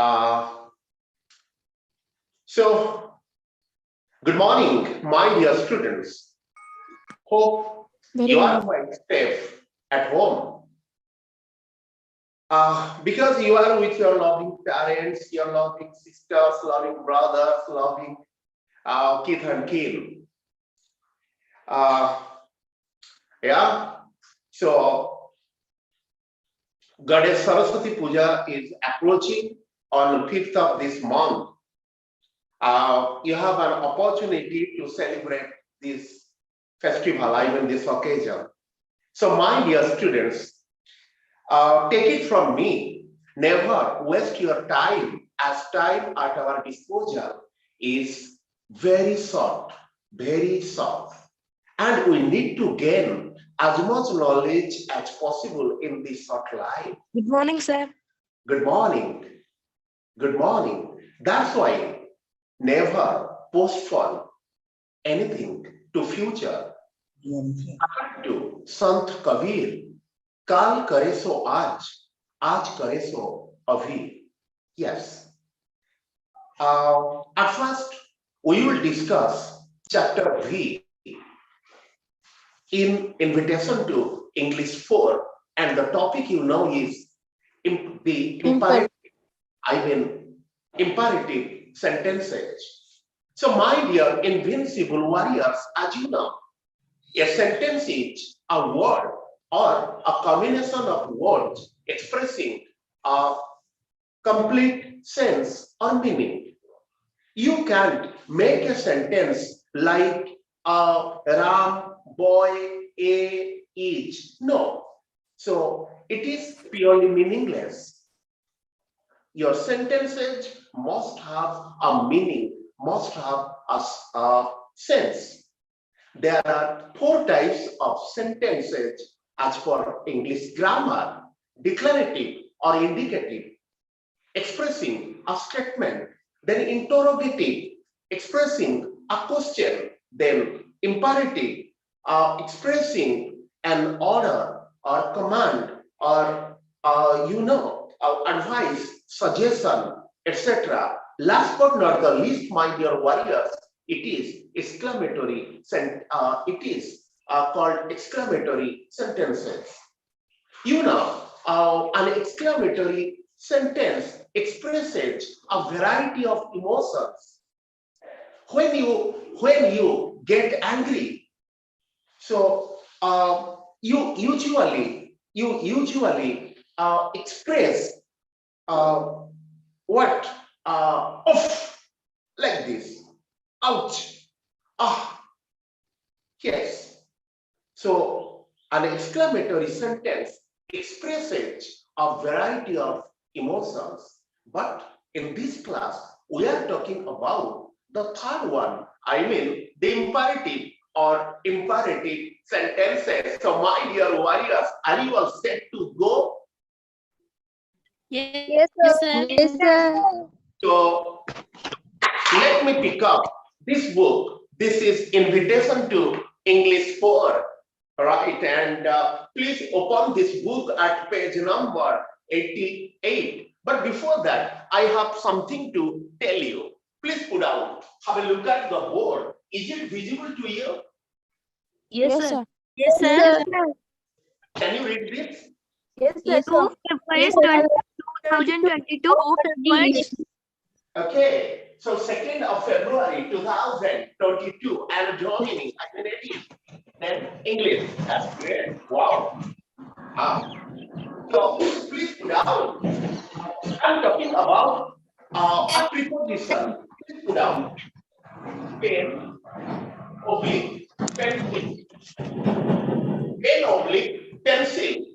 Uh, so, good morning, my dear students. Hope you are quite safe at home. Because you are with your loving parents, your loving sisters, loving brothers, loving kith and kin. Yeah. So, Goddess Saraswati Puja is approaching on 5th of this month. You have an opportunity to celebrate this festival, even this occasion. So, my dear students, take it from me, never waste your time, as time at our disposal is very short, and we need to gain as much knowledge as possible in this short life. Good morning, sir. Good morning. Good morning. That's why never postpone anything to future. According to Sant Kabir, Kal करे सो आज करे सो अभी. Yes. At first, we will discuss chapter V in invitation to English 4, and the topic you know is the imperative sentences. So, my dear invincible warriors, as you know, a sentence is a word or a combination of words expressing a complete sense or meaning. You can't make a sentence like Ram, boy, a, each. No. So it is purely meaningless. Your sentences must have a meaning, must have a sense. There are 4 types of sentences as per English grammar: declarative or indicative, expressing a statement, then interrogative, expressing a question, then imperative, expressing an order or command or advice, suggestion, etc. Last but not the least, my dear warriors, it is exclamatory. It is called exclamatory sentences. You know, an exclamatory sentence expresses a variety of emotions. When you get angry, so you usually express what oof, like this, ouch, ah, yes. So an exclamatory sentence expresses a variety of emotions, but in this class we are talking about the third one, I mean the imperative or imperative sentences. So my dear warriors, are you all set to go? Yes, sir. Yes, sir. So let me pick up this book. This is Invitation to English 4, right? And please open this book at page number 88. But before that, I have something to tell you. Please put down, have a look at the board. Is it visible to you? Yes, sir. Yes, sir. Can you read this? Yes, sir. 2022. Okay, so 2nd of February 2022, and joining then English. That's great. Wow. So please put down. I'm talking about a preposition. Please put down pen, oblique, pencil. Pen, oblique, pencil.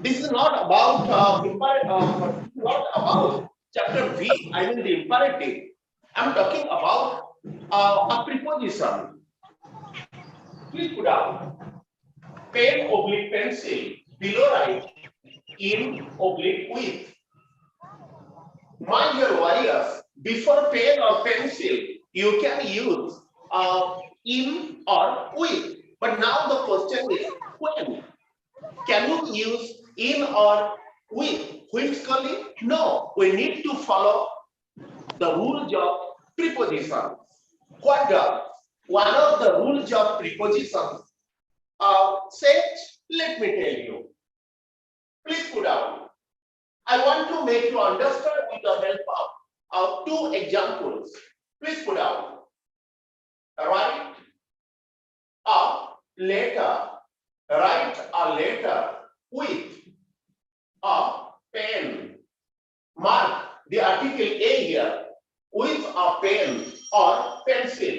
This is not about not about chapter V, I mean the imperative. I'm talking about a preposition. Please put down pen, oblique, pencil. Below write in, oblique, with. My dear warriors, before pen or pencil, you can use in or with. But now the question is when? Can you use in or with whimsically? No, we need to follow the rules of prepositions. What does one of the rules of prepositions says? Let me tell you. Please put down. I want to make you understand with the help of two examples. Please put down. Write a letter. Write a letter with a pen. Mark the article A here with a pen or pencil.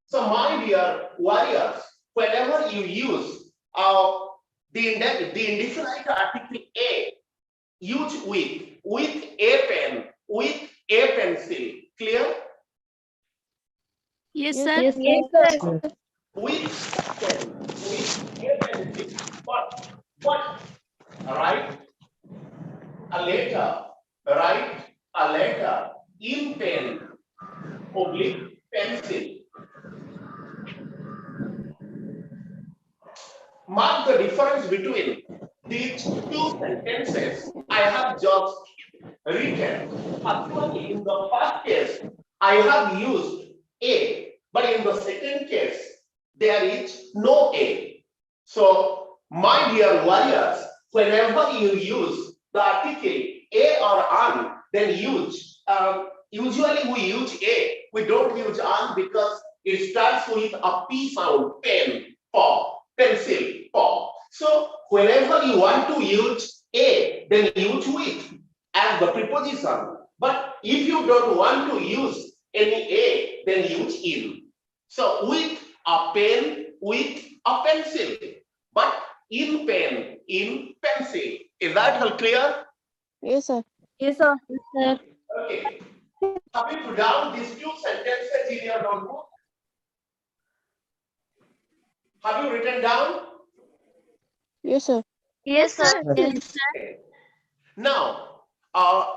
So my dear warriors, whenever you use the indefinite article A, use with a pen, with a pencil. Clear? Yes, sir. Yes, sir. With pen, with a pencil. What? Write a letter. Write a letter in pen, oblique pencil. Mark the difference between these two sentences I have just written. Actually, in the first case, I have used A, but in the second case, there is no A. So, my dear warriors, whenever you use the article A or an, then usually we use A. We don't use an because it starts with a P sound, pen, for pencil, for. So, whenever you want to use A, then use with as the preposition. But if you don't want to use any A, then use in. So with a pen, with a pencil, but in pen, in pencil. Is that all clear? Yes, sir. Yes, sir. Okay. Have you put down these two sentences in your notebook? Have you written down? Yes, sir. Yes, sir. Yes, sir. Okay. Now,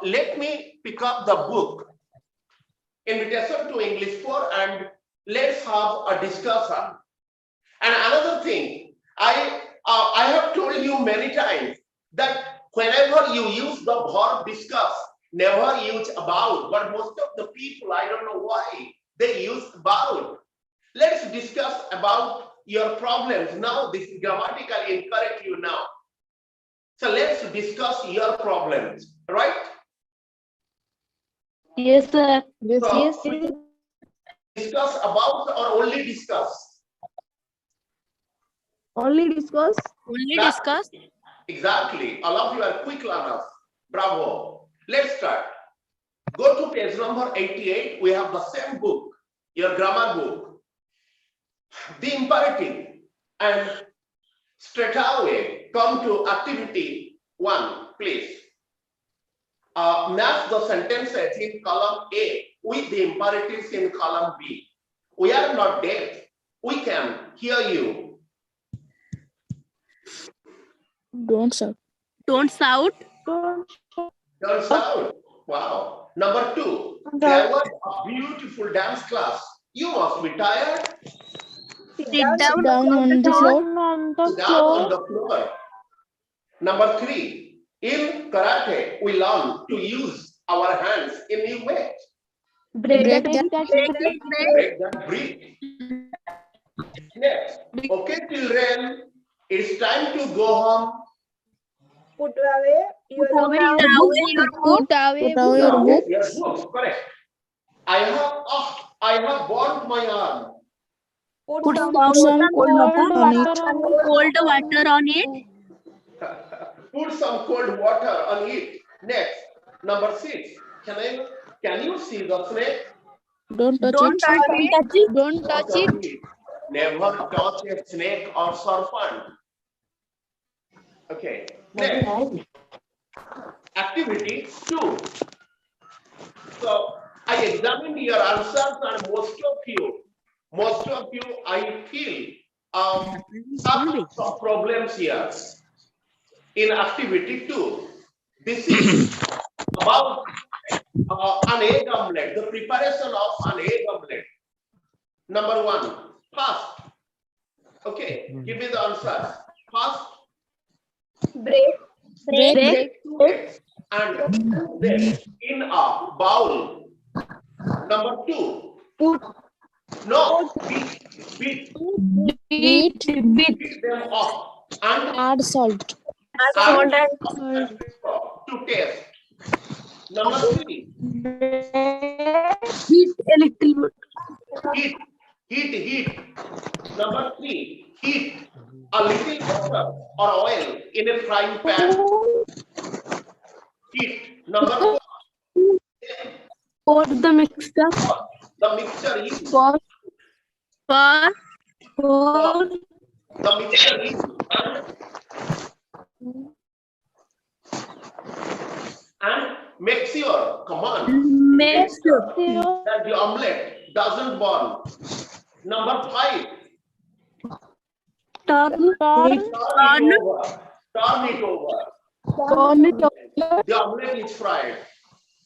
let me pick up the book, Invitation to English 4, and let's have a discussion. And another thing, I have told you many times that whenever you use the verb discuss, never use about. But most of the people, I don't know why, they use about. Let's discuss about your problems. Now, this is grammatically incorrect you now. So let's discuss your problems, right? Yes, sir. Yes, So, yes. discuss about or only discuss? Only discuss. Only That- discuss. Exactly. All of you are quick learners. Bravo. Let's start. Go to page number 88. We have the same book, your grammar book. The imperative, and straight away come to activity 1, please. Match the sentences in column A with the imperatives in column B. We are not deaf. We can hear you. Don't shout. Don't shout. Turns out, wow. Number 2, there was a beautiful dance class. You must be tired. Sit down. Down on the floor. Sit down on the floor. Number 3, in karate, we learn to use our hands in new ways. Break that. Break that brick. Next, okay, children, it's time to go home. Put away your Put away your book. Put away Now, your book. your books, correct. I have burnt my arm. Put some cold on it. cold water on it. Put some cold water on it. Next, number 6. Can you see the snake? Don't touch Don't it. touch it. Don't touch it. Never touch a snake or serpent. Okay. Next, activity 2. So I examined your answers, and most of you, I feel have some problems here in activity 2. This is about an egg omelette, the preparation of an egg omelette. Number 1, first. Okay, give me the answers. First, Break. Break. eggs and put them in a bowl. Number 2. No, beat Beat. them up and Add salt. add to taste. Number 3. Heat. Number 3. Heat a little butter or oil in a frying pan. Heat. Number 4. Pour the mixture. The mixture is Pour the mixture is and make sure, come on, make sure that the omelette doesn't burn. Number 5. turn Turn it over. The omelette is fried.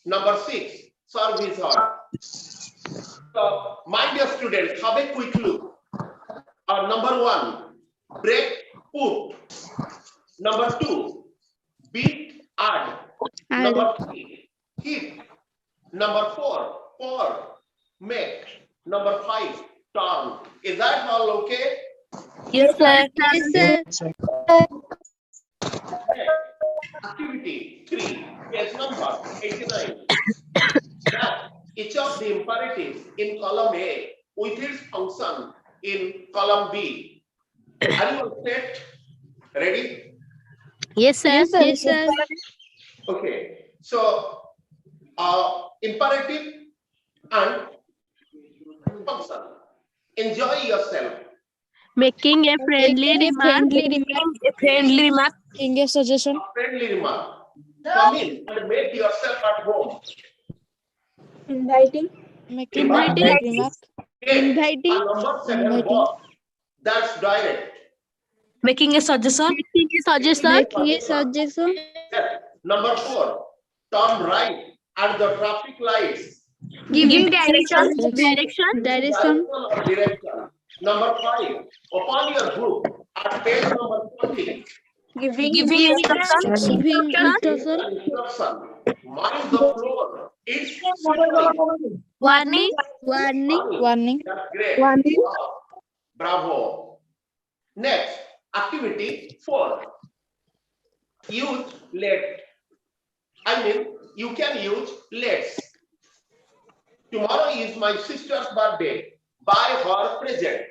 Number 6. Serve is hot. So, my dear students, have a quick look. Number 1, break, put. Number 2, beat, add. Number 3, heat. Number 4, pour, make. Number 5, turn. Is that all okay? yes sir Activity 3, page number 89. That each of the imperatives in column A with its function in column B. Are you all set? Ready? yes sir Okay. So, imperative and function. Enjoy yourself. making a friendly remark Making a suggestion. A friendly remark. Come in and make yourself at home. Making a remark. Take a number 7 box. That's direct. making a suggestion Yes. Number 4, turn right at the traffic lights. giving direction Or direction. Number 5, open your book at page number 20. giving instruction Instruction. Mind the floor. It's slippery. warning That's great. Bravo. Next, activity 4. Use let. You can use let's. Tomorrow is my sister's birthday. Buy her present.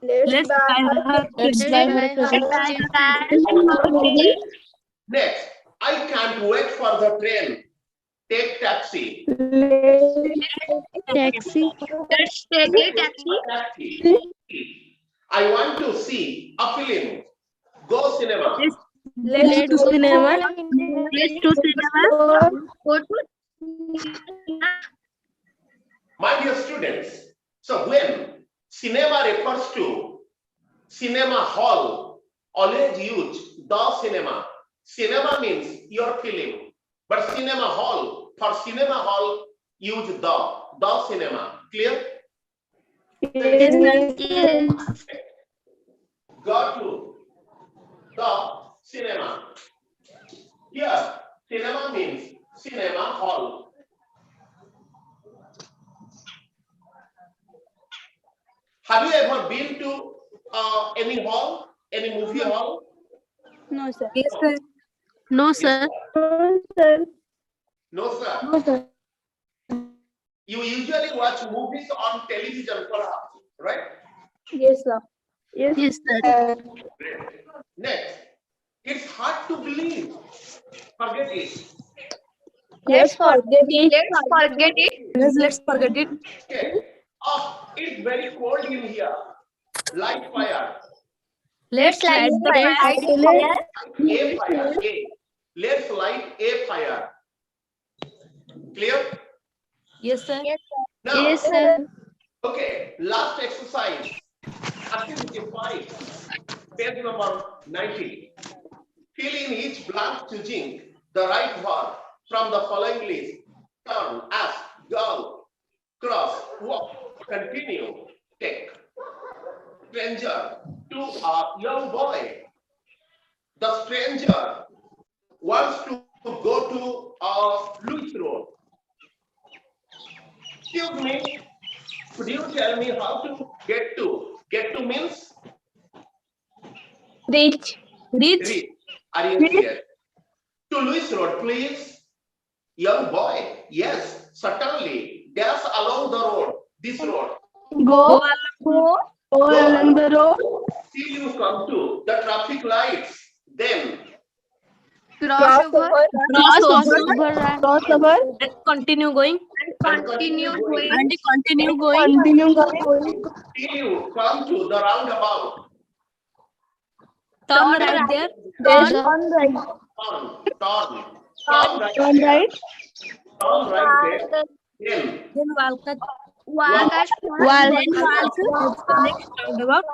let's buy her Next, I can't wait for the train. Take taxi. taxi Taxi. I want to see a film. Go cinema. let's to cinema My dear students, so when cinema refers to cinema hall, always use the cinema. Cinema means your film, but cinema hall, for cinema hall, use the cinema. Clear? Go to the cinema. Here, cinema means cinema hall. Have you ever been to any hall, any movie hall? no sir no sir No, sir. You usually watch movies on television, perhaps, right? yes sir Next, it's hard to believe. Forget it. let's forget it Okay. It's very cold in here. Light fire. let's light the fire A fire. A. Let's light a fire. Clear? yes sir Now, okay, last exercise. Activity 5, page number 90. Fill in each blank choosing the right word from the following list. Turn, ask, go, cross, walk, continue, take. Stranger to a young boy. The stranger wants to go to Louis Road. Excuse me, could you tell me how to get to? Get to means? Reach. Reach. Are you here? To Louis Road, please. Young boy. Yes, certainly. Dash along the road. This road. Go. Go along the road. Till you come to the traffic lights. Then Cross over. Cross over. And continue going. continue going. And continue going. Till you come to the roundabout. Turn right there. Turn right. Turn right Turn there. right. Turn right there. Then walk at Wall. the next roundabout.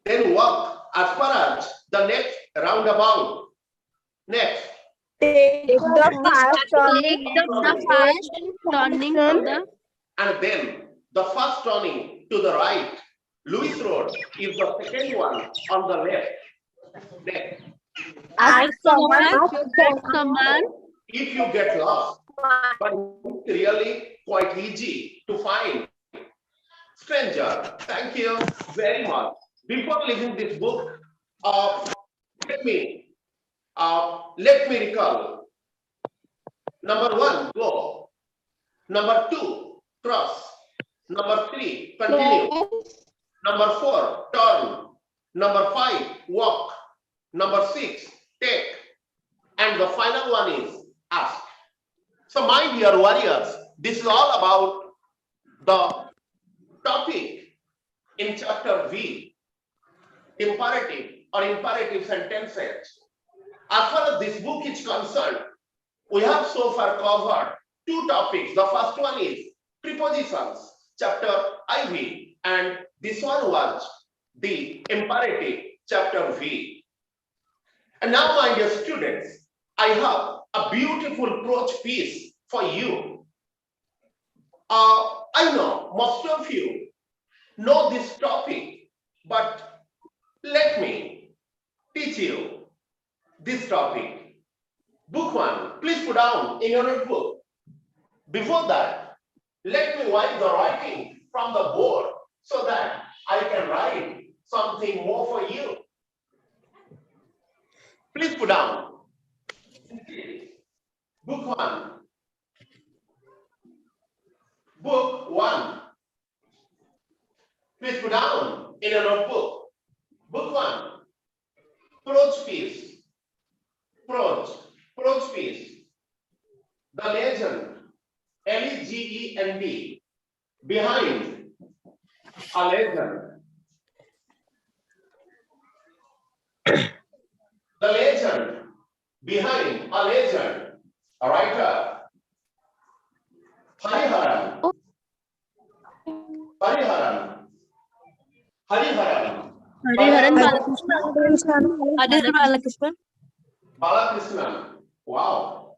Then walk as far as the next roundabout. Next. Take the fast Turning to the And then the first turning to the right. Louis Road is the second one on the left. Next. ask someone. If you get lost, but it's really quite easy to find. Stranger, thank you very much. Before leaving this book, let me recall. Number 1, go. Number 2, cross. Number 3, continue. Number 4, turn. Number 5, walk. Number 6, take. And the final one is ask. So my dear warriors, this is all about the topic in chapter V, imperative sentences. As far as this book is concerned, we have so far covered 2 topics. The first one is prepositions, chapter IV, and this one was the imperative, chapter V. And now, my dear students, I have a beautiful prose piece for you. I know most of you know this topic, but let me teach you this topic. Book 1, please put down in your notebook. Before that, let me wipe the writing from the board so that I can write something more for you. Please put down. Book 1. Book 1. Please put down in a notebook. Book 1. Prose piece. Prose piece. The legend. Legend. Behind a legend. The legend. Behind a legend. A writer. Hariharan. Balakrishnan. Wow.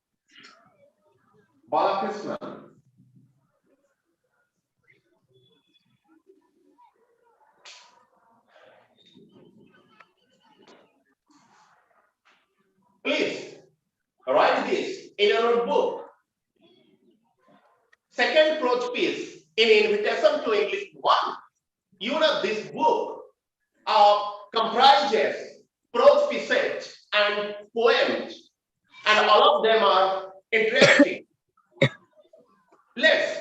Balakrishnan. Please write this in your notebook. Second prose piece in Invitation to English 1. You know this book comprises prose pieces and poems, and all of them are interesting. Let's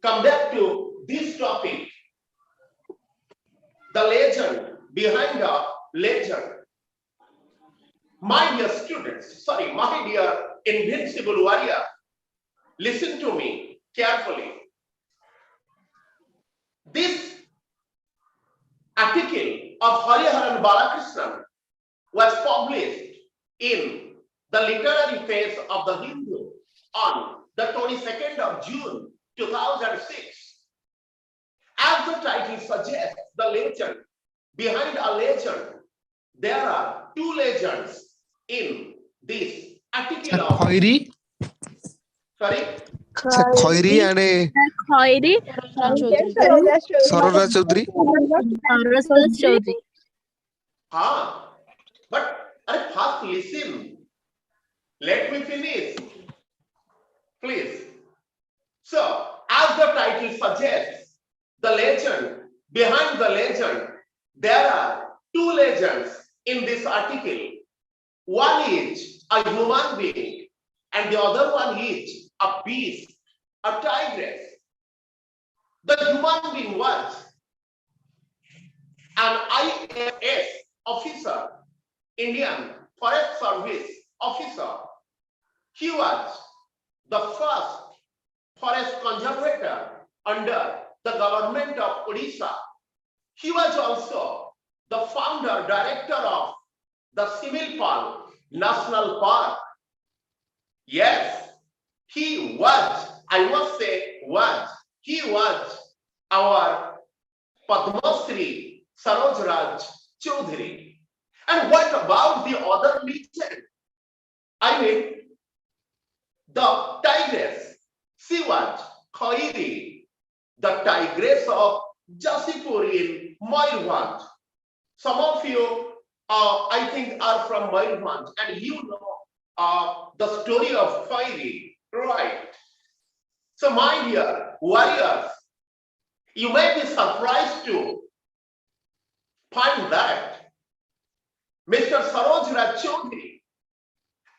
come back to this topic. The legend behind the legend. My dear students, my dear invincible warrior, listen to me carefully. This article of Hariharan Balakrishnan was published in the literary phase of the Hindu on the 22nd of June 2006. As the title suggests, the legend behind a legend, there are 2 legends in this article of Khoiri and Sarora Chaudhary. but fast Just listen. Let me finish, please. So, as the title suggests, the legend, behind the legend, there are two legends in this article. One is a human being, and the other one is a beast, a tigress. The human being was an IFS officer, Indian Forest Service officer. He was the first forest conservator under the government of Odisha. He was also the founder director of the Similpal National Park. Yes, he was, I must say was, he was our Padma Shri Saroj Raj Chaudhary. And what about the other legend? I mean, the tigress, she was Khairi, the tigress of Jasipur in Mayurbhanj. Some of you, I think, are from Mayurbhanj, and you know the story of Khairi, right? So, my dear warriors, you may be surprised to find that Mr. Saroj Raj Chaudhary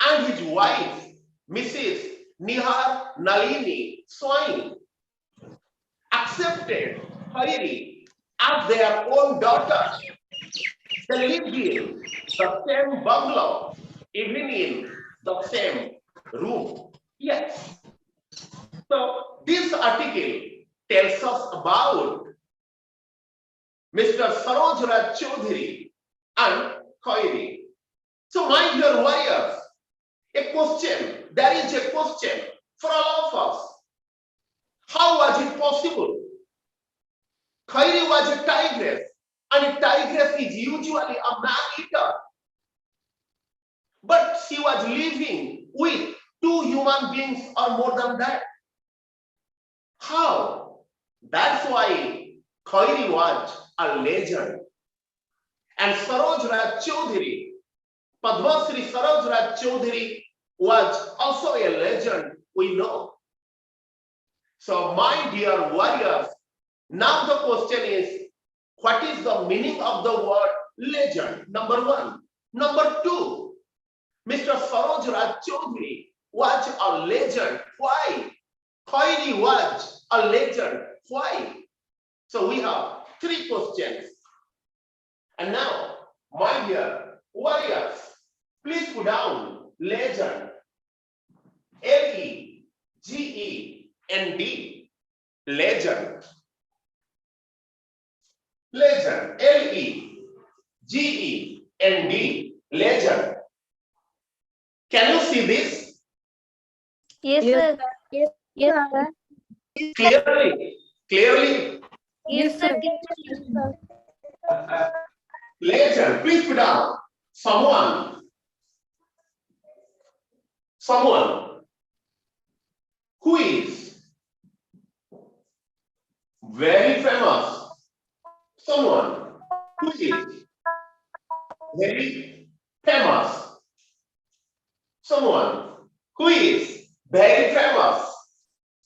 and his wife, Mrs. Nihar Nalini Swain, accepted Khairi as their own daughter. They lived in the same bungalow, even in the same room. Yes. So this article tells us about Mr. Saroj Raj Chaudhary and Khairi. So my dear warriors, there is a question for all of us. How was it possible? Khairi was a tigress, and a tigress is usually a man-eater. But she was living with two human beings or more than that. How? That's why Khairi was a legend. And Saroj Raj Chaudhary, Padma Shri Saroj Raj Chaudhary, was also a legend, we know. So, my dear warriors, now the question is, what is the meaning of the word legend? Number one. Number two, Mr. Saroj Raj Chaudhary was a legend. Why? Khairi was a legend. Why? So we have three questions. And now, my dear warriors, please put down legend. Legend. Legend. Legend. Legend. Legend. Can you see this? Yes, sir. Yes, sir. Clearly. Clearly. Yes, sir. Legend. Please put down. Someone who is very famous. Someone who is very famous. Someone who is very famous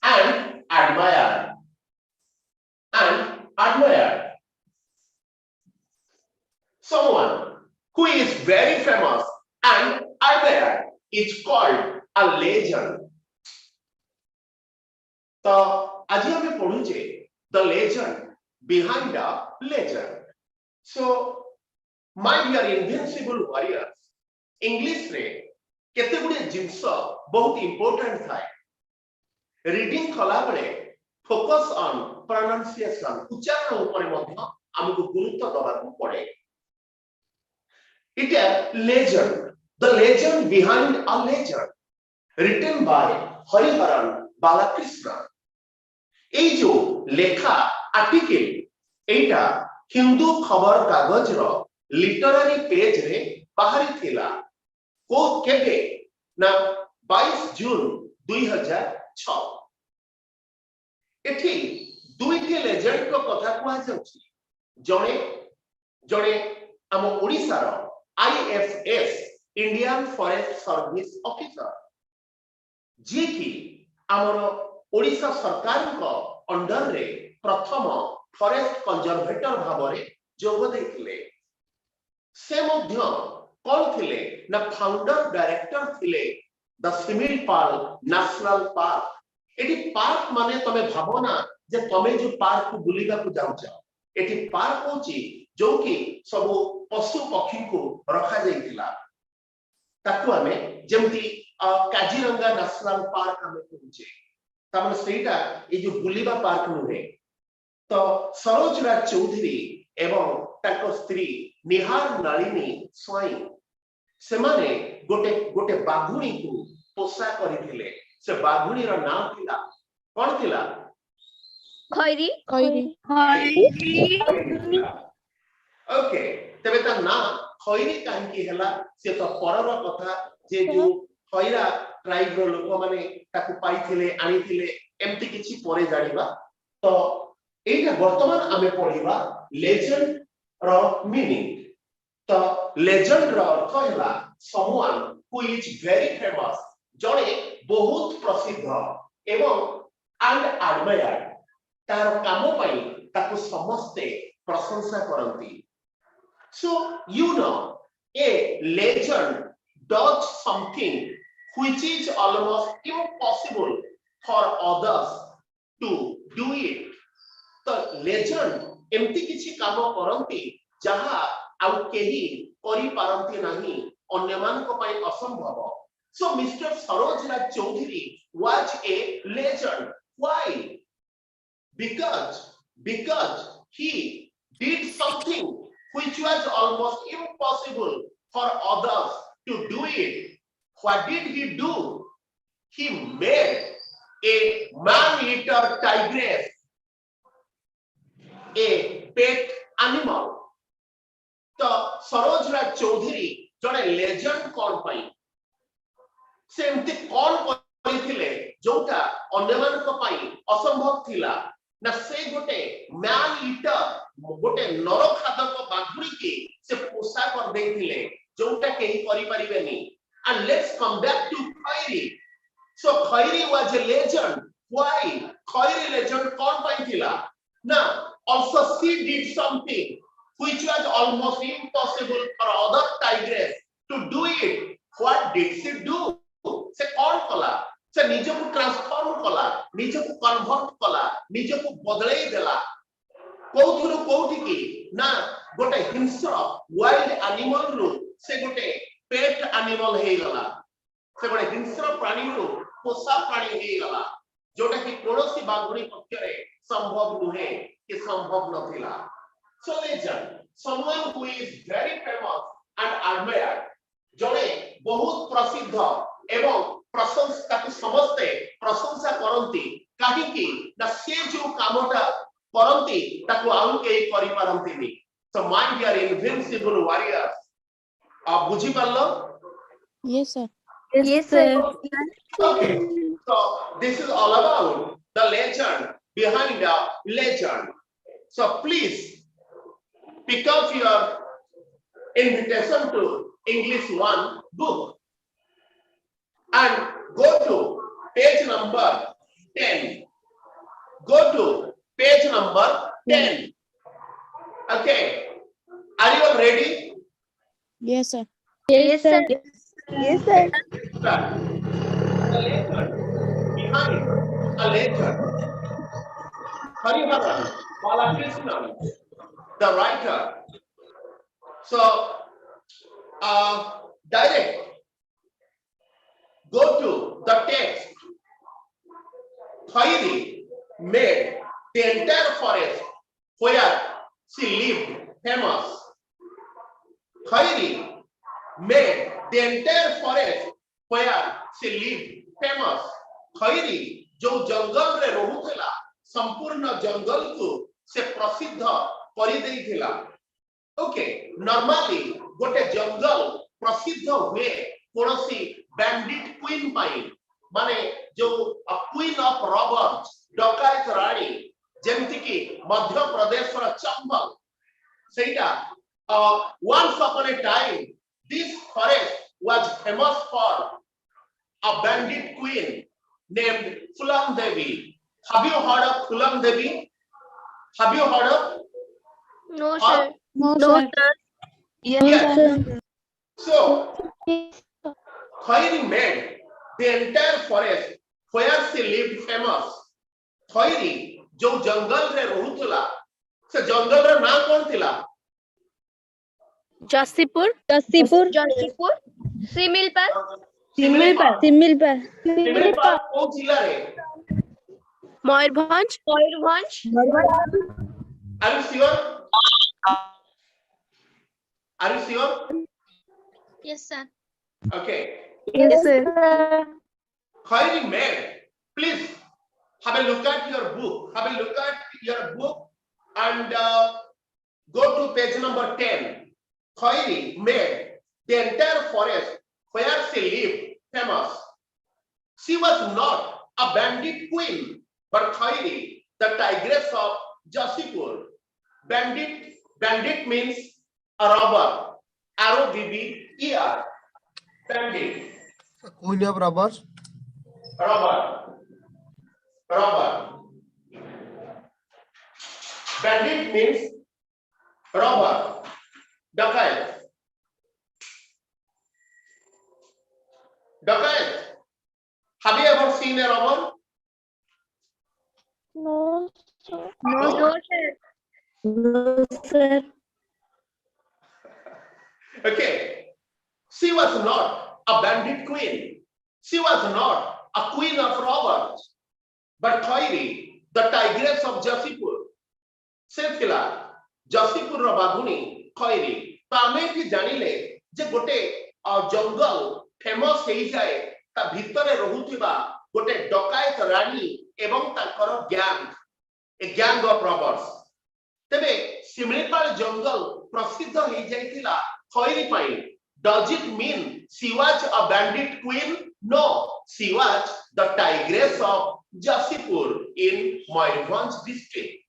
and admired. Someone who is very famous and admired is called a legend. So, आज हम पढ़ुचे the legend behind a legend. So, my dear invincible warriors, English रे केते गुडे जिंस बहुत important थाए. Reading कला बेले focus on pronunciation, उच्चारण ऊपर मध्य हमको गुरुत्व दबाकू पड़े. It is legend, the legend behind a legend, written by Hariharan Balakrishna. এই जो लेखा आर्टिकल एटा हिंदू खबर कागज रो लिटरेरी पेज रे बाहरी थिला को केबे ना 22 जून 2006. एठी दुईटी लेजेंड को कथा कुआ जाउची. जणे जणे हम ओडिसा रो IFS Indian forest service officer जी की आमर ओडिशा सरकार को अंडर रे प्रथम फॉरेस्ट कंजर्वेटर भाव में जोग देथिले से मध्य कौन थिले ना फाउंडर डायरेक्टर थिले the Similipal national park eighty park माने तमे भावना जे तमे जो पार्क को बुलिगा को जाउछ एटी पार्क होची जो कि सब पशु पक्षी को रखा जाइतिला ताकू हमें जेमती काजीरंगा नेशनल पार्क हमें कहूचे तमने सेटा ए जो बुलिबा पार्क नुहे तो सरोज राज चौधरी एवं ताको स्त्री निहार नलिनी स्वाई से माने गोटे गोटे बाघुणी को पोषा करिथिले से बाघुणी रो नाम थिला कोन थिला खैरी ओके तबे ता ना खैरी काहे की हला से तो परर कथा जे जो खैरा ट्राइब रो लोक माने ताकू पाइथिले आनिथिले एम्ति किछि परे जानिबा तो एटा वर्तमान आमे पढिबा लेजेंड रो मीनिंग तो लेजेंड रो अर्थ हला someone who is very famous जणे बहुत प्रसिद्ध एवं and admired तार काम पई ताकू समस्ते प्रशंसा करंती so you know a legend does something which is almost impossible for others to do it तो लेजेंड एम्ति किछि काम करंती जहा आउ केही करि पारंती नाही अन्यमान को पई असंभव so Mr. Saroj Raj Chaudhary was a legend why because he did something which was almost impossible for others to do it what did he do he made a man-eater tigress a pet animal तो सरोज राज चौधरी जने legend कोन पई सेमति कोन करिथिले जोटा अन्यमान को पई असंभव थिला ना से गोटे मैन ईटर गोटे नरखादक बाघुरी की से पोषा कर देथिले जोटा केही करि परिबेनी and let's come back to Khairi so Khairi was a legend why Khairi legend कोन पई थिला ना also she did something which was almost impossible for other tigress to do it what did she do से कौन कला से निज को transform कला निज को कन्वर्ट कला निज को बदलाई देला कोथुरु कोथि की ना गोटे हिंस्र वाइल्ड एनिमल रु से गोटे पेट एनिमल हे गला से गोटे हिंस्र प्राणी रु पोषा प्राणी हे गला जोटा कि कोनोसी बागुणी पक्षरे संभव नुहे कि संभव नथिला so legend someone who is very famous and admired जने बहुत प्रसिद्ध एवं प्रशंसा को समस्ते प्रशंसा करंती काहे कि ना से जो कामटा करंती ताको आउ के करि पारंतीनी so my dear invincible warriors आप बुझी पारलो Yes, sir. Yes, sir. okay so this is all about the legend behind the legend so please pick up your invitation to English 1 book and go to page number 10 go to page number 10 okay are you all ready Yes, sir. Yes, sir. Yes, sir. Start. The legend behind a legend Hariharan Balakrishnan the writer so direct go to the text Khairi made the entire forest where she lived famous Khairi made the entire forest where she lived famous Khairi जो जंगल रे रहुथला संपूर्ण जंगल को से प्रसिद्ध करि देइथिला okay normally गोटे जंगल प्रसिद्ध हुए कोनोसी बैंडिट क्वीन पाई माने जो क्वीन ऑफ रॉबर्स डकायत रानी जेमति की मध्य प्रदेश रा चंबल सेटा once upon a time this forest was famous for a bandit queen named Fulam Devi. Have you heard of Fulam Devi? Have you heard of? No, sir. No, No, sir. sir. Yes. sir. So Khairi made the entire forest where she lived famous. Khairi जो जंगल रे रहुतला से जंगल रे नाम कौन थिला? Jasipur. Jasipur. Jasipur. Similpal. Similipal. Similpal. Similipal कौन जिला रे? Moyurbhanj. Are you sure? Are you sure? Yes, sir. Okay. Yes, sir. Khairi made. Please have a look at your book. Have a look at your book and go to page number 10. Khairi made the entire forest where she lived famous. She was not a bandit queen, but Khairi, the tigress of Jasipur. Bandit means a robber. R-O-B-B-E-R. Bandit. Queen of robbers. Robber. Bandit means robber. Dacoit. Have you ever seen a robber? No, sir. No, sir. No, sir. Okay. She was not a bandit queen. She was not a queen of robbers. But Khairi, the tigress of Jasipur, से थिला जसीपुर रो बाघुनी खैरी तो आमे भी जानिले जे गोटे जंगल famous हेई जाए ता भितरे रहुथिबा गोटे डकायत रानी एवं ताकर गैंग ऑफ रॉबर्स तबे सिमलीपाल जंगल प्रसिद्ध हेई जाइतिला खैरी पई does it mean she was a bandit queen? No, she was the tigress of Jasipur in Moyurbhanj district.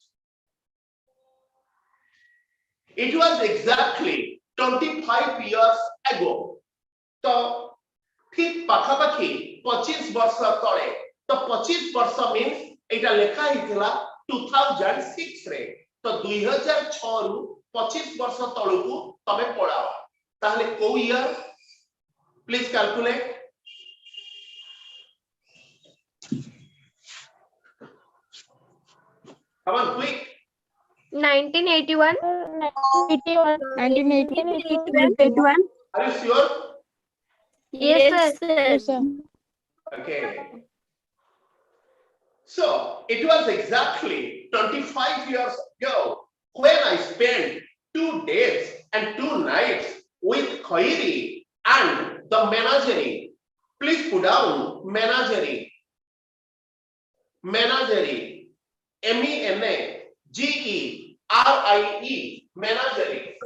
It was exactly 25 years ago. तो ठीक पाखापाखी 25 वर्ष तले तो 25 वर्ष मीन्स एटा लेखा हितला 2006 रे तो 2006 रु 25 वर्ष तळकू तमे पळावा ताहले को year please calculate come on quick 1981. 1981. are you sure Yes, sir. Yes, sir. okay so it was exactly 25 years ago when I spent 2 days and 2 nights with Khairi and the menagerie. Please put down menagerie. MENAGERIE. Menagerie.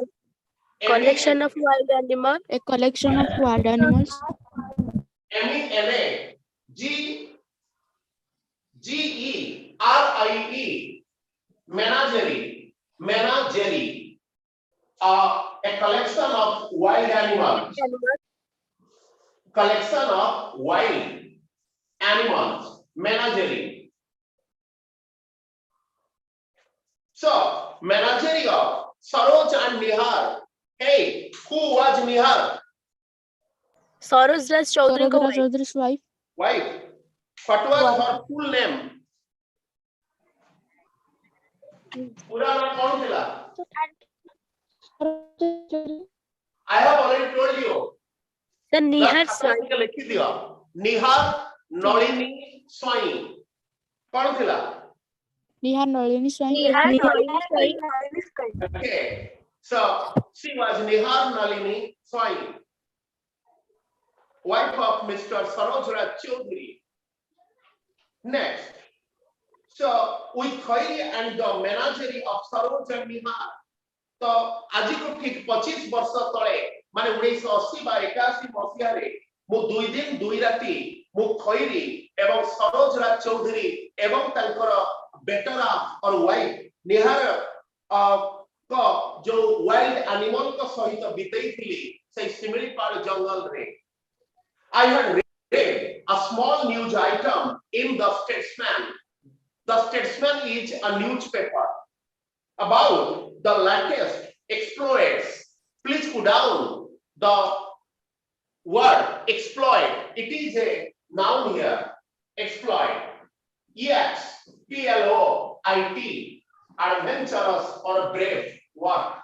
Collection of wild animals. A collection of wild animals. MENAGERIE. Menagerie. A collection of wild animals. Collection of wild animals. Menagerie. So, menagerie of Saroj and Nihar. Hey, who was Nihar? Saroj Raj Chaudhary ko Sarojara wife. Chaudhary's wife. Wife. What was her full name? पूरा नाम कौन थिला? I have already told you. The Nihar Swai. लिखी दियो निहार नलिनी स्वाई कौन थिला? Nihar Nalini Swai. Okay, so she was Nihar Nalini Swai, wife of Mr. Saroj Raj Chaudhary. Next, so with Khairi and the menagerie of Saroj and Nihar, तो आज को ठीक 25 वर्ष तले माने 1980 बा 81 मसिया रे मु 2 दिन 2 राती मु खैरी एवं सरोज राज चौधरी एवं तंकर बेटरा और वाइफ निहार को जो वाइल्ड एनिमल को सहित बितेई थिली से सिमलीपाल जंगल रे I had read a small news item in the Statesman. The Statesman is a newspaper about the latest exploits. Please put down the word exploit. It is a noun here. Exploit. Exploit. Adventurous or brave work.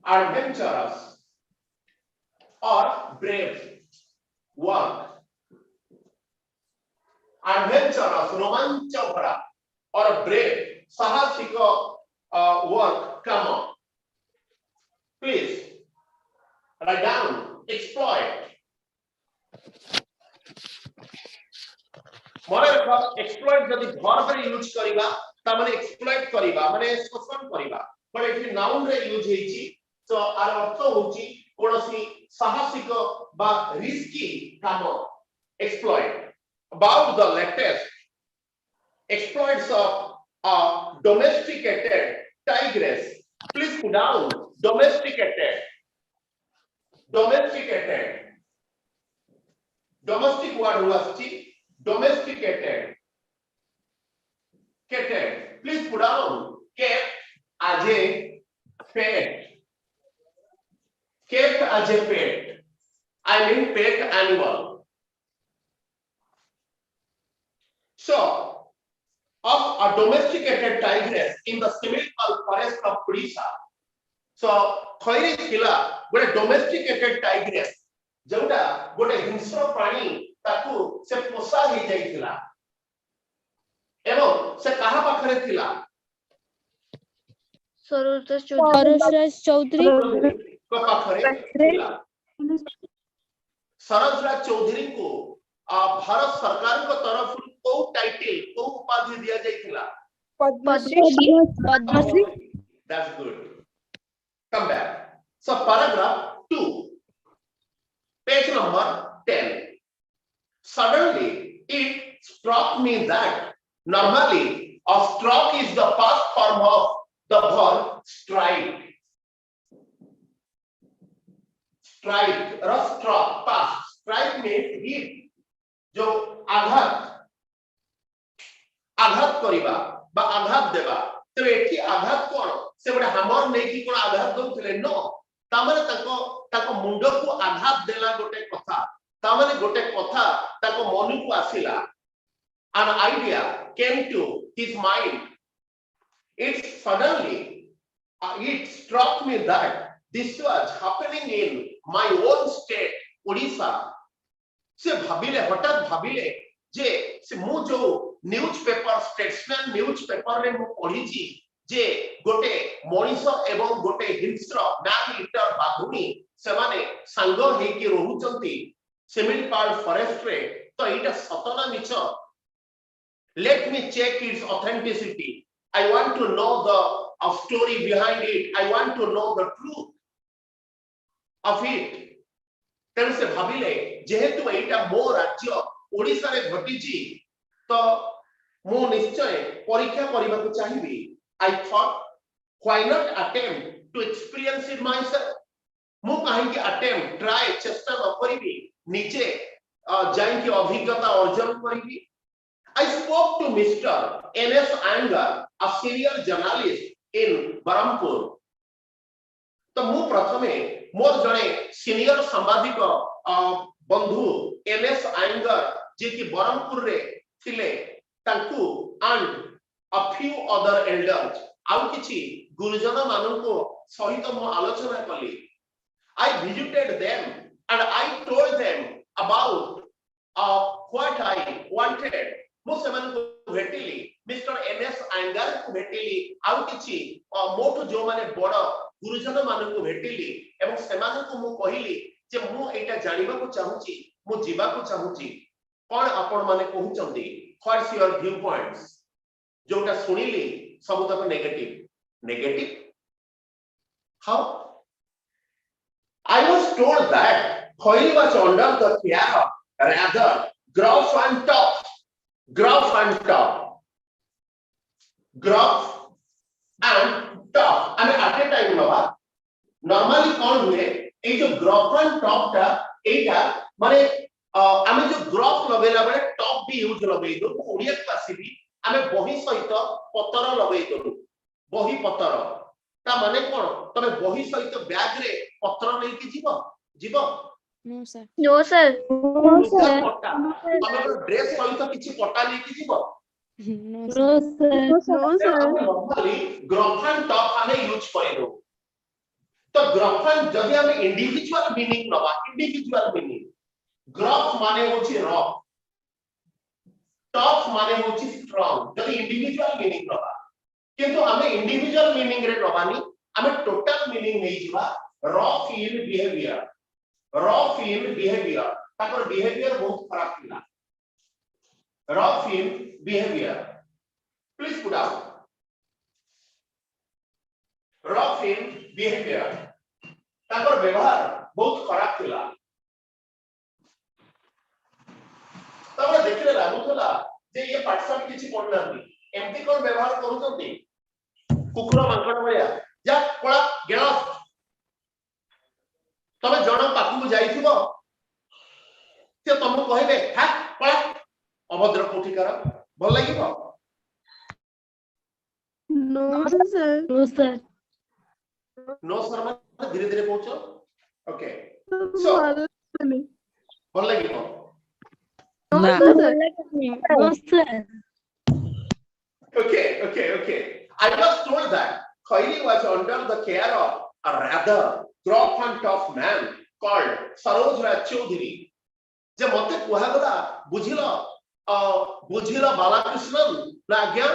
Adventurous or brave work. Adventurous, romancha bhara or brave, sahasika work. Come on. Please write down. Exploit. मने exploit जदि verb रे use करिबा ता माने exploit करिबा माने शोषण करिबा बट एठी नाउन रे यूज हेची तो आर अर्थ होची कोनोसी साहसिक बा रिस्की काम exploit about the latest exploits of a domesticated tigress. Please put down domesticated. Domestic word was domesticated. Please put down kept as a pet. Kept as a pet. I mean pet animal. So, of a domesticated tigress in the semi-alpine forest of Odisha. So, खैरी थिला गोटे domesticated tigress जोटा गोटे हिंस्र प्राणी ताकू से पोसा ही जाइथिला एवं से कहा पाखरे थिला सरोज चौधरी को पाखरे थिला सरोज चौधरी को भारत सरकार को तरफ को टाइटल को उपाधि दिया जाइथिला Padmashri. That's good. Come back. So paragraph 2, page number 10. Suddenly it struck me that normally a struck is the past form of the verb strike. Strike, struck, past. Strike means hit. जो आघात करिबा बा आघात देबा तो एठी आघात कोन से बडे हमर नै की कोन आघात दउथिले नो तामने ताको मुंड को आघात देला गोटे कथा तामने गोटे कथा ताको मन को आसिला an idea came to his mind. It suddenly it struck me that this was happening in my own state Odisha. से भाबिले हठात भाबिले जे से मु जो न्यूज़पेपर स्टेट्समैन न्यूज़पेपर रे मु पढिची जे गोटे मनीष एवं गोटे हिंस्र मैन ईटर बाघुनी से माने संग हेकी रहउचंती सेमिपाल फॉरेस्ट रे तो इटा Satna मिछ. Let me check its authenticity. I want to know the story behind it. I want to know the truth of it. तेणु से भाविले जेहेतु एटा मो राज्य ओडिसा रे घटिची तो मु निश्चय परीक्षा करिबा को चाहिबी. I thought why not attempt to experience it myself. मु काहे कि attempt try चेष्टा न करिबी नीचे जाई कि अभिज्ञता अर्जन करिबी. I spoke to Mr. N.S. Iyengar, a senior journalist in Barampur. तो मु प्रथमे मोर जणे सीनियर संवादिक बंधु एनएस आयंगर जे कि बरमपुर रे थिले तांकू and a few other elders आउ किछि गुरुजन मानको सहित मु आलोचना कली. I visited them and I told them about what I wanted. मु सेमान को भेटिली मिस्टर एनएस आयंगर को भेटिली आउ किछि मोठ जो माने बड़ गुरुजन मानन को भेटिली एवं सेमान को मु कहिली जे मु एटा जानिबा को चाहूची मु जीवा को चाहूची कोन आपण माने कहउचंदी व्हाट्स योर व्यू पॉइंट्स जोटा सुनिली सब तक negative how I was told that Khoil was under the care of rather gruff and tough I mean at a time Baba normally कौन हुए ए जो gruff and tough टा एटा माने आमे जो ग्रफ लगेला बेले टॉप भी यूज लगेई दो ओडिया को आसीबी आमे बही सहित पतर लगेई दो बही पतर ता माने कोन तमे बही सहित बैग रे पत्र नै कि जीव जीव नो सर नो सर लुगा पट्टा तमे ड्रेस सहित किछि पट्टा नै कि जीव no no sir sir no sir normally gruff and top आमे यूज करे दो तो ग्रफ एंड जदि आमे इंडिविजुअल मीनिंग नबा इंडिविजुअल मीनिंग ग्रफ माने होछि रॉक टॉप माने होछि स्ट्रांग जदि इंडिविजुअल मीनिंग नबा किंतु हमें इंडिविजुअल मीनिंग रे नबानी हमें टोटल मीनिंग नै जिबा रॉ फील बिहेवियर ताकर बिहेवियर बहुत खराब थिला raw feel behaviour please put out raw feel behaviour ताकर व्यवहार बहुत खराब थिला तबे देखले लागुतला जे ये पाठशाला किछि पढनांती एमती कोन व्यवहार करूछंती कुकुर मांकड़ भया जा पळा गेला तबे जण पाखु जाइथिबो से तुमको कहबे हा पळा अभद्र कोठीकार भल लागिबो no sir no sir no sir माने धीरे धीरे पहुंचो ओके सो भल लागिबो no sir Okay. I was told that Khairi was under the care of a rather gruff and tough man called Sarojraj Chaudhary. जे मते कोहा गला बुझिलो बालाकृष्णन ना आज्ञा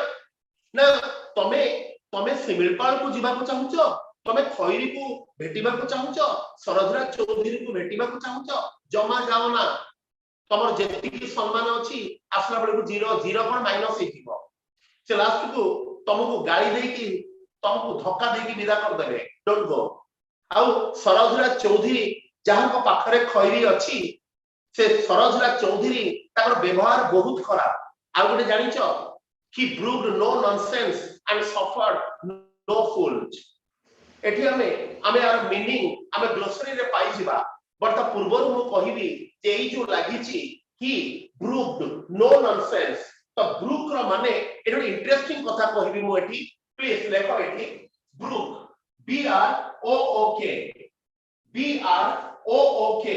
ना तमे सिमिलपाल को जीवा को चाहुचो तमे खैरी को भेटिबा को चाहुचो सरजराज चौधरी को भेटिबा को चाहुचो जमा जाओ ना तमर जेतिकी सम्मान अछि आसला बेले को 0 कोन माइनस हेतिबो से लास्ट को तुमको गाड़ी देकी तुमको धक्का देकी विदा कर देबे डोंट गो आउ सरजराज चौधरी जहां को पाखरे खैरी अछि से सरजराज चौधरी ताकर व्यवहार बहुत खराब आ गोटे जानिचो he proved no nonsense and suffered no fools एठी हमें आर मीनिंग हमें ग्लोसरी रे पाई जिबा बट ता पूर्व मु कहिबी जे ई जो लागिची he proved no nonsense तो ब्रूक रो माने एनो इंटरेस्टिंग कथा कहिबी मु एठी प्लीज लेखो एठी brook B R O K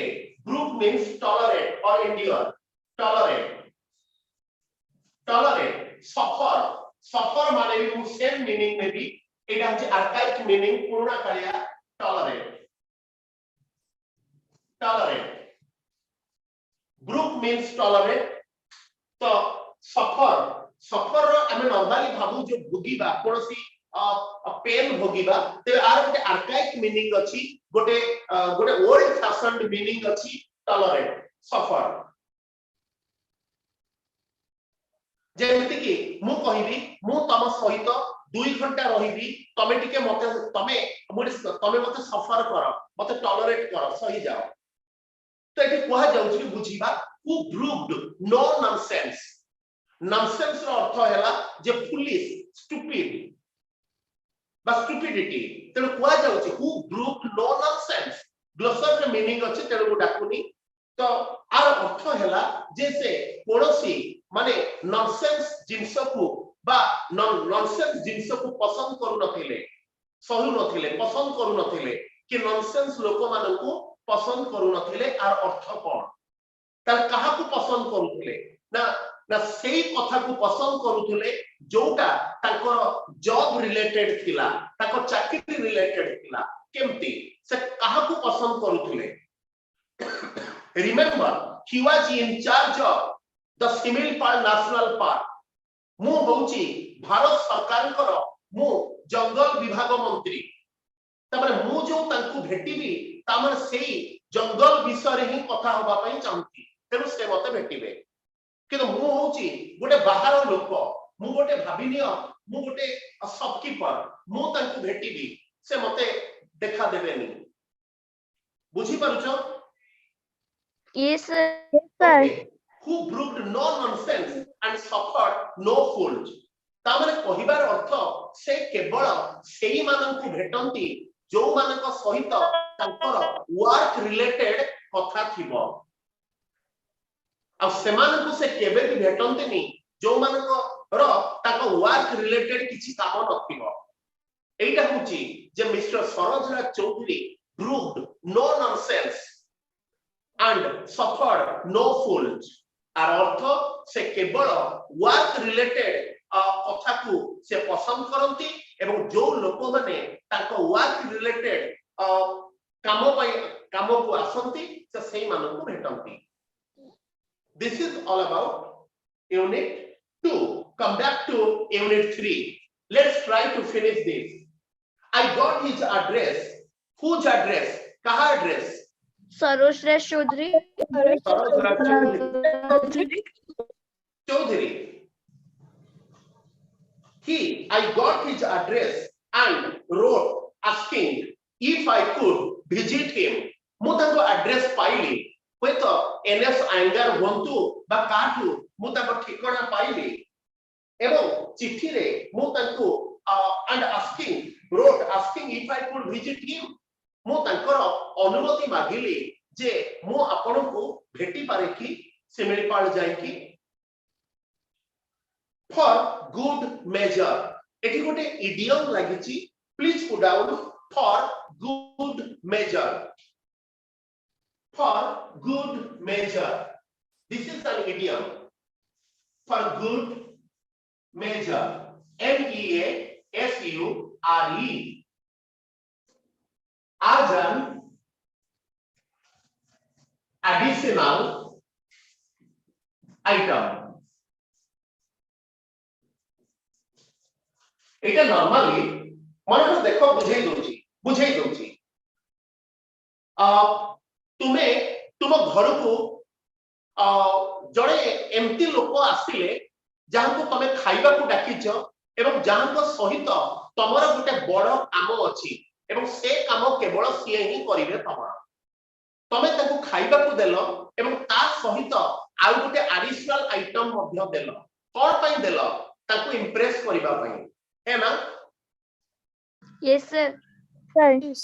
brook means tolerate or endure tolerate suffer माने भी सेम मीनिंग में भी एटा है आर्काइक मीनिंग पुराना कालिया tolerate ब्रूक means tolerate तो सफर हमें नॉर्मली भाबू जो भोगिबा कोनसी पेन भोगिबा ते आर गोटे आर्काइक मीनिंग अछि गोटे ओल्ड फैशन्ड मीनिंग अछि टॉलरेट सफर जेमिति कि मु कहिबी मु तम सहित 2 घंटा रहिबी तमे टिके मते तमे मते सफर कर मते टॉलरेट कर सही जाओ तो एठी कोहा जाउछि कि बुझिबा who proved no nonsense nonsense रो अर्थ हैला जे फुलिश स्टूपिड बा स्टूपिडिटी तेनु कोहा जाउछि who proved no nonsense glossary रे मीनिंग अछि तेनु को डाकुनी तो आर अर्थ हैला जे से कोनोसी माने नॉनसेंस जिंस को बा नॉनसेंस जिंस को पसंद करू नथिले सहु नथिले पसंद करू नथिले कि नॉनसेंस लोक मानन को पसंद करू नथिले आर अर्थ कोन तार कहा को पसंद करूथिले ना सेही कथा को पसंद करूथिले जोटा ताकर जॉब रिलेटेड थिला ताकर चाकरी रिलेटेड थिला केमती से कहा को पसंद करूथिले remember he was in charge of the Similipal national park मु होउची भारत सरकार कर मु जंगल विभाग मंत्री तमाने मु जो तांकु भेटिबी तामाने सेही जंगल विषय रे ही कथा होबा पई चाहूती तेनु से मते भेटिबे किंतु मु होउची गोटे बाहर लोक मु गोटे भाबिनियो मु गोटे शॉपकीपर मु तांकु भेटिबी से मते देखा देबेनी बुझी पारुछो yes sir who proved no nonsense and suffered no fools तामने कहिबार अर्थ से केवल सेही मानन को भेटंती जो मानक सहित तांकर वर्क रिलेटेड कथा थिबो आ सेमानकु से केबे भी भेटंतेनी जो मानको रो ताको वर्क रिलेटेड किछि काम नथिबो एटा होची जे mister Sarojraj Choudhury proved no nonsense and suffered no fault आर अर्थ से केवल वर्क रिलेटेड कथा को से पसंद करंती एवं जो लोक माने ताको वर्क रिलेटेड काम को आसंती से सही मानन को भेटंती This is all about unit 2. Come back to unit 3. Let's try to finish this. I got his address. Whose address? Kaha address? Sarojraj Chaudhary. Chaudhary. I got his address and wrote asking if I could visit him. Mu tango address paili. With NS anger wontu ba kaatu mu tango ठिकाना पाइली एवं चिट्ठी रे मु तांको and wrote asking if I could visit him मु तांकर अनुमति मागिली जे मु आपन को भेटी पारे की सिमिलपाल जाय की for good measure एठी गोटे इडियम लागिची please put down for good measure for good measure this is an idiom for good measure MEASURE as an additional item এটা নরমালি মনে দেখো বুঝাই দউছি तुमे तुम घर को जड़े एमती लोक आसिले जहां को तमे खाइबा को डाकिछ एवं जहां को सहित तमर गोटे बड़ काम अछि एवं से काम केवल सिए ही करिवे तमे ताको खाइबा को देलो एवं ता सहित आउ गोटे एडिशनल आइटम मध्य देलो कोन पई देलो ताको इंप्रेस करिबा पई है ना Yes sir. Yes.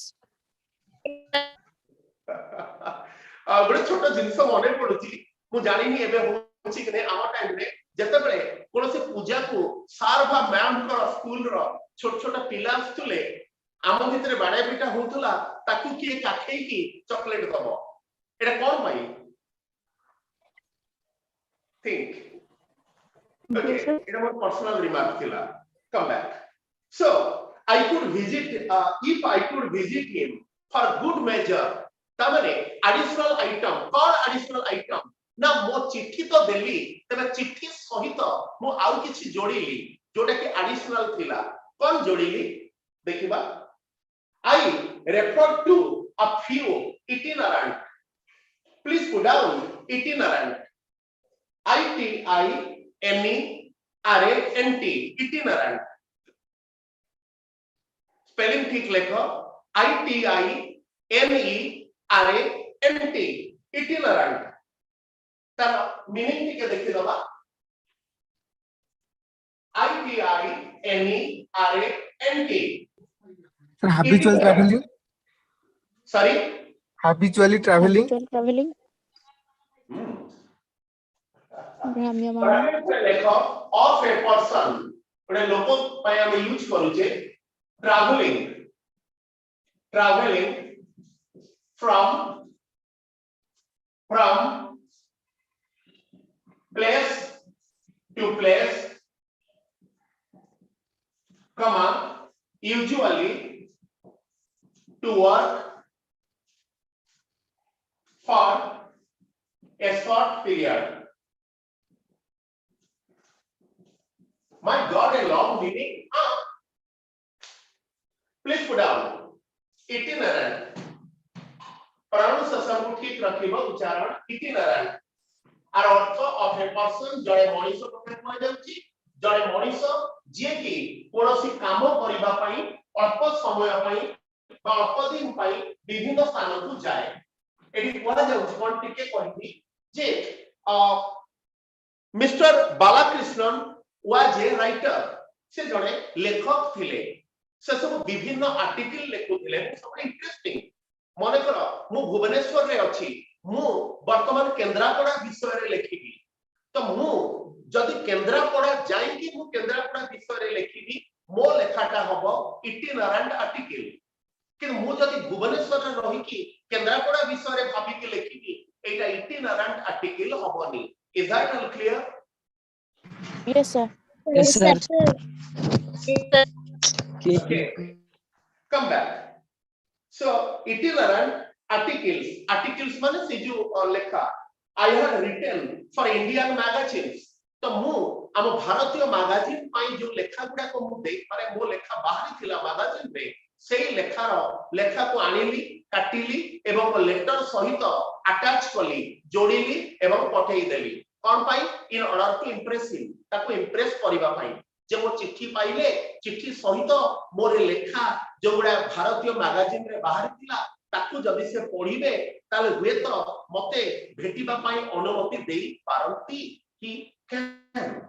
बड़े छोटा जिंस मने पडुची मु जानिनी एबे होची कि नै आम टाइम रे जते बेले कोनोसी पूजा को सार बा मैम को स्कूल रो छोट छोटा पिला आस्तुले आम भितरे बाडा पिटा होतुला ताकू की काखै की चॉकलेट दबो एटा कोन पई थिंक ओके एटा मोर पर्सनल रिमार्क थिला come back so I could visit if I could visit him for good measure तमने एडिशनल आइटम कौन एडिशनल आइटम ना मो चिट्ठी तो देली तबे चिट्ठी सहित मो आउ किछि जोड़ीली जोटा कि एडिशनल थिला कौन जोड़ीली देखिबा I referred to a few itinerant please put down itinerant ITINERANT itinerant spelling ठीक लिखो ITINERANT itinerant तर मीनिंग ठीक देखि दबा ITINERANT Sir, habitual traveling. Sorry, Habitually traveling. Habitual traveling. भ्राम्यमाण लेखो of a person ओडे लोक पय हम यूज करू छे traveling from place to place comma usually to work for a short period my god a long meaning please put down itinerant pronunciation को ठीक रखिबो उच्चारण itinerant आर अर्थ of a person जळे मनीष को कहै जाउची जळे मनीष जे कि कोनोसी काम करिबा पई अल्प समय पई बा अल्प दिन पई विभिन्न स्थान को जाय एडी कोना जाउची कोन टिके कहबी जे mister Balakrishnan was a writer से जणे लेखक थिले से सब विभिन्न आर्टिकल लेखुथिले सब इंटरेस्टिंग मने करो मु भुवनेश्वर रे अछि मु वर्तमान केंद्रापड़ा विषय रे लेखिबी itinerant article hobani. Is that all clear? Yes, sir. Yes, sir. Okay, come back. So itinerant articles माने से जो लेखा I have written for Indian magazines. तो मु आम भारतीय मैगजीन पाई जो लेखा गुडा को मु देख पारे मो लेखा बाहरी थिला मैगजीन रे सेही लेखा को आनिली काटिली एवं लेटर सहित अटैच कली जोड़िली एवं पठेई देली कोन पाई in order to impress him ताको इंप्रेस करिबा पाई जे मो चिट्ठी पाइले चिट्ठी सहित मोर लेखा जो गुडा भारतीय मैगजीन रे बाहरी थिला ताकू जदि से पढिबे ताले हुए तो मते भेटिबा पाई अनुमति देई पारंती कि can.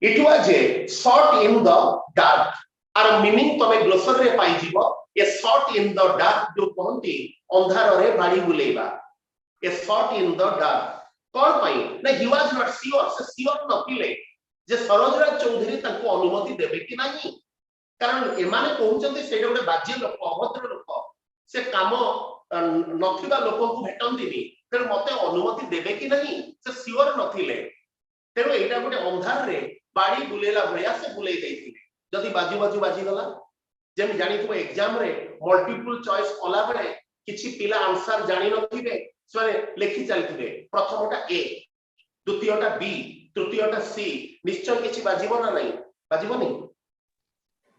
It was a shot in the dark. Our meaning तमे ग्लोसरी रे पाई जीवो a shot in the dark जो कहंती अंधार रे बाड़ी बुलेबा a shot in the dark कोन पाई ना he was not sure से sure नथिले जे सरोजराज चौधरी ताको अनुमति देबे कि नाही कारण एमाने कहउचंती सेटा गोटे बाज्य लोक अभद्र लोक से काम नथिबा लोक को भेटंतीनी तेणु मते अनुमति देबे कि नहीं से सियोर नथिले तेणु एटा गोटे अंधार रे बाड़ी बुलेला भया से बुलेई देथिले जदी बाजी गला जेम जानिथबो एग्जाम रे मल्टीपल चॉइस कला बेले किछि पिला आंसर जानि नथिबे सरे लेखि चलथिबे प्रथमटा ए द्वितीयटा बी तृतीयटा सी निश्चय किछि बाजिबो ना नहीं बाजिबो नहीं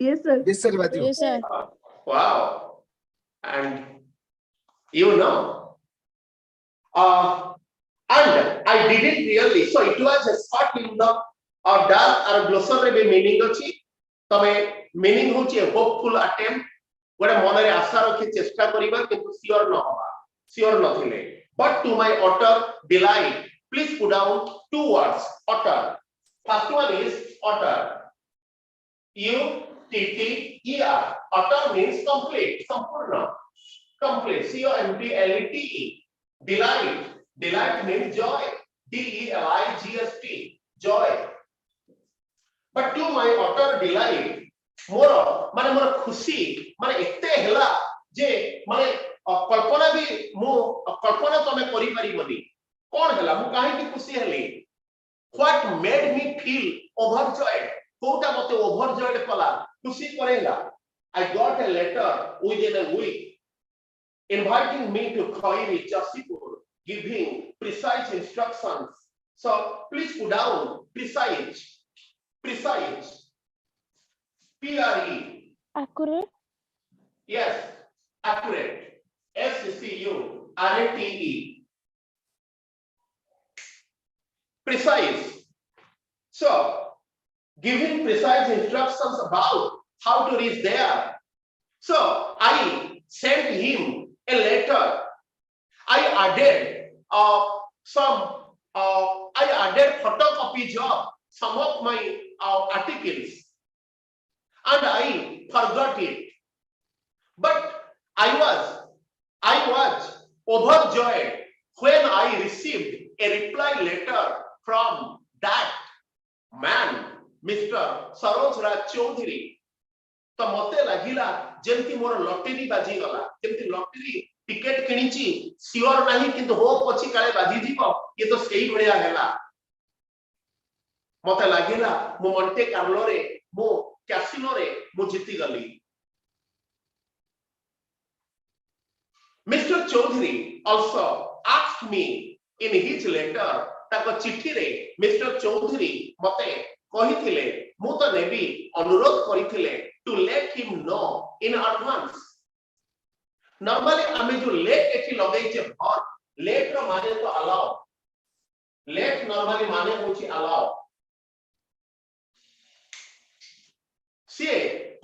Yes, sir. Yes, sir, Baju. Yes, sir. Wow. And you know and I didn't really so it was a spot in the dark or glossary be meaning अछि तमे meaning होछि hopeful attempt गोटे मन रे आशा रखि चेष्टा करिबा किंतु sure न होबा sure नथिले but to my utter delight please put down two words utter first one is utter UTTER utter means complete sampurna complete COMPLETE delight means joy DELIGHT joy but to my utter delight मोर माने मोर खुशी माने एते हेला जे माने कल्पना भी मु कल्पना तमे करि परिबनी कोन हेला मु काहे की खुशी हेली what made me feel overjoyed कोटा मते overjoyed कला खुशी करेला I got a letter within a week inviting me to Khairi Jasipur giving precise instructions so please put down precise PRE Accurate. yes accurate SCURATE precise so giving precise instructions about how to reach there so I sent him a letter I added photocopies of some of my articles and I forgot it but I was overjoyed when I received a reply letter from that man Mr. Sarojraj Chaudhary तो मते लागिला जेंति मोर lottery बाजी गला जेंति lottery ticket किनिची sure नाही किंतु hope अछि काले बाजी जीवो ये तो सेही भलिया हेला मते लागिला मु मॉन्टे कार्लो रे मु कैसिनो रे मु जीती गली Mr. Chaudhary also asked me in his letter ताको चिट्ठी रे Mr. Chaudhary मते कहिथिले मु तो नेबी अनुरोध करिथिले to let him know in advance normally आमे जो let एठी लगै छै और let रो माने तो allow let normally माने होछि allow से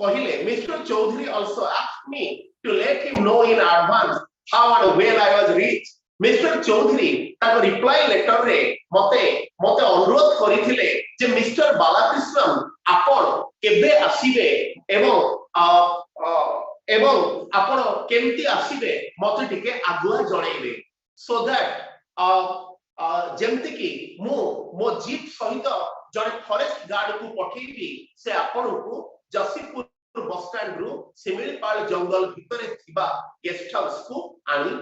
कहिले Mr. Chaudhary also asked me to let him know in advance how and when I was reached Mr. Chaudhary ताको reply letter रे मते अनुरोध करिथिले जे मिस्टर बालाकृष्णन आपण केबे आसीबे एवं आपण केमती आसीबे मते टिके आगुआ जणैबे सो दैट जेमति की मो जीप सहित जणे फॉरेस्ट गार्ड को पठेबी से आपण को जसीपुर बस स्टैंड रु सिमिलपाल जंगल भितरे थिबा गेस्ट हाउस को आनी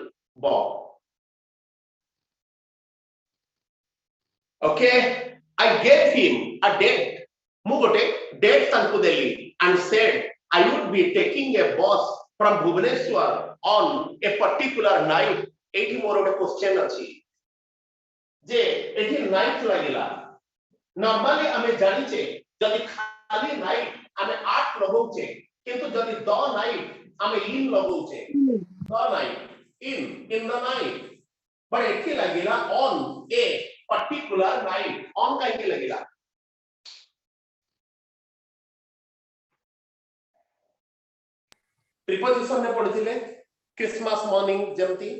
okay, I gave him a date. Mu gote date tanku deli and said I would be taking a bus from Bhubaneswar on a particular night. Ethi mor ote question achi. Je ethi night lagila. Normally ame janiche jodi khali night ame 8 lagouche kintu jodi the night ame in lagouche. The night in the night. But ethi lagila on a particular night. On kaiki lagila. Preposition ne पढ़िथिले Christmas morning जेमती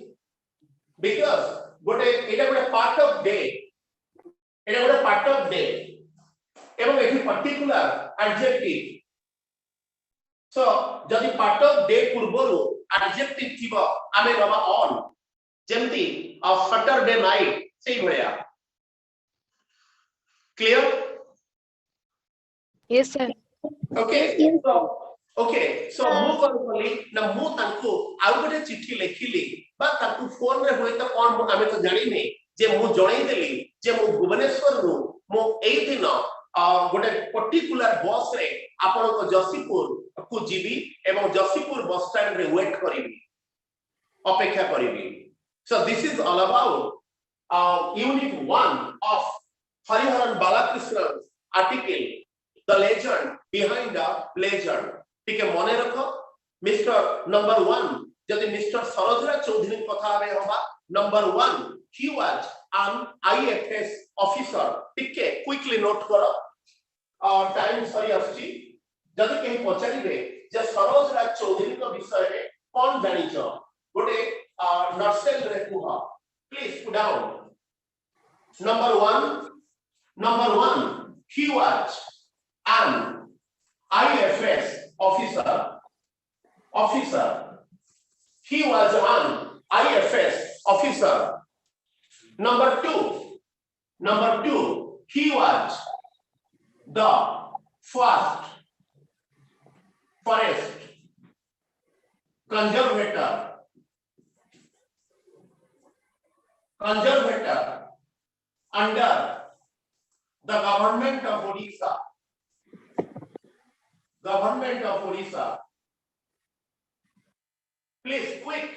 because गोटे एटा गोटे part of day एटा गोटे part of day एवं एठी particular adjective so जदि part of day पूर्वरु adjective थिबो आमे रबा on जेमती of Saturday night सेही भया clear Yes, sir. okay Yes. okay so मु कोन बोली ना मु तांको आउ गोटे चिट्ठी लेखिली बा तांको फोन रे होय त कोन आमे तो जानि नै जे मु जणाई देली जे मु भुवनेश्वर रु मु एई दिन गोटे पर्टिकुलर बस रे आपण को जसीपुर को जीवी एवं जसीपुर बस स्टैंड रे वेट करिवि अपेक्षा करिवि so this is all about unit 1 of Hariharan Balakrishna's article the legend behind the legend ठीक है मने रखो मिस्टर नंबर 1 जदि मिस्टर सरोजरा चौधरी कथा रे होबा number 1 he was an IFS officer ठीक है क्विकली नोट करो टाइम सरी आछि जदि केही पचारिबे जे सरोजरा चौधरी को विषय रे कोन जानिचो गोटे नर्सेल रे कुह please put down number 1 he was an IFS officer. He was an IFS officer. Number 2, he was the first forest conservator under the government of Odisha. Please, quick.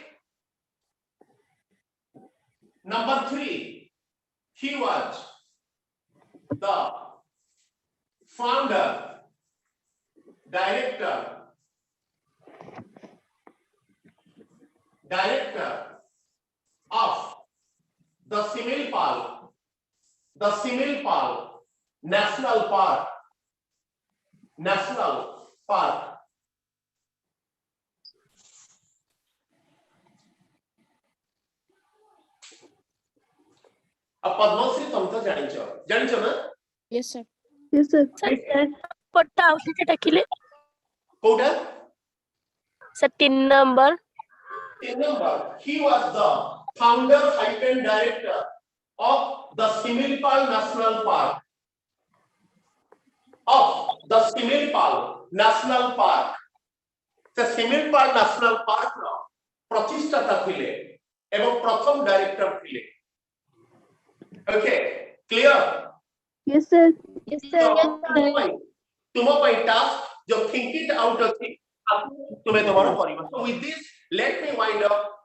Number 3, he was the founder, director of the Similpal National Park. अब पद्मश्री तुम तो जानिचो ना Yes, sir. Yes, sir. पट्टा आउटे टाकिले कोडा sir 3 number he was the founder hyphen director of the Similpal National Park the Similpal National Park रो प्रतिष्ठाता थिले एवं प्रथम director थिले okay clear Yes, sir. Yes, तुम पाई टास्क जो थिंक इट आउट अछि तुम्हें तुम्हारा परिवार so with this let me wind up